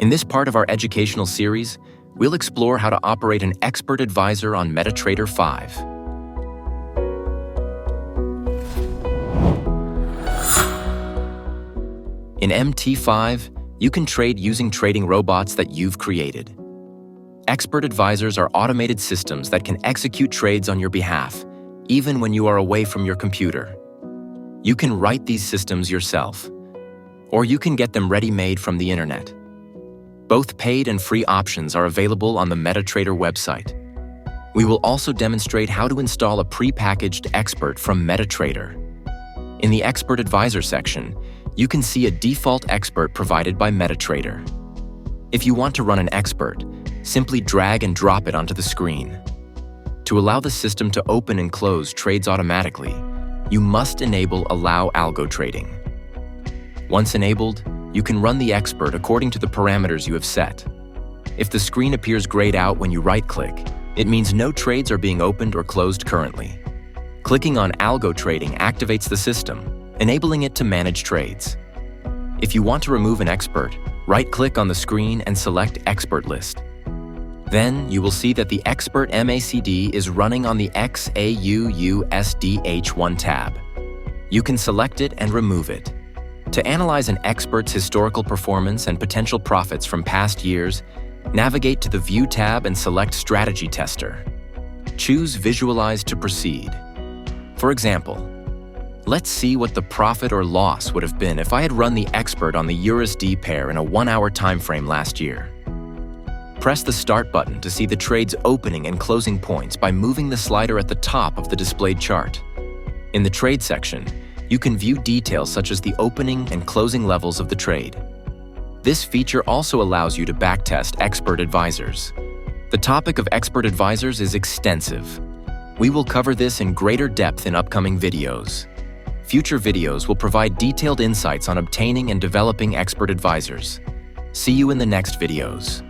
In this part of our educational series, we'll explore how to operate an expert advisor on MetaTrader 5. In MT5, you can trade using trading robots that you've created. Expert advisors are automated systems that can execute trades on your behalf, even when you are away from your computer. You can write these systems yourself, or you can get them ready-made from the internet. Both paid and free options are available on the MetaTrader website. We will also demonstrate how to install a pre-packaged expert from MetaTrader. In the Expert Advisor section, you can see a default expert provided by MetaTrader. If you want to run an expert, simply drag and drop it onto the screen. To allow the system to open and close trades automatically, you must enable Allow Algo Trading. Once enabled, you can run the expert according to the parameters you have set. If the screen appears grayed out when you right-click, it means no trades are being opened or closed currently. Clicking on Algo Trading activates the system, enabling it to manage trades. If you want to remove an expert, right-click on the screen and select Expert List. Then you will see that the Expert MACD is running on the XAUUSDH1 tab. You can select it and remove it. To analyze an expert's historical performance and potential profits from past years, navigate to the View tab and select Strategy Tester. Choose Visualize to proceed. For example, let's see what the profit or loss would have been if I had run the expert on the EURUSD pair in a 1-hour time frame last year. Press the Start button to see the trade's opening and closing points by moving the slider at the top of the displayed chart. In the Trade section, you can view details such as the opening and closing levels of the trade. This feature also allows you to backtest expert advisors. The topic of expert advisors is extensive. We will cover this in greater depth in upcoming videos. Future videos will provide detailed insights on obtaining and developing expert advisors. See you in the next videos.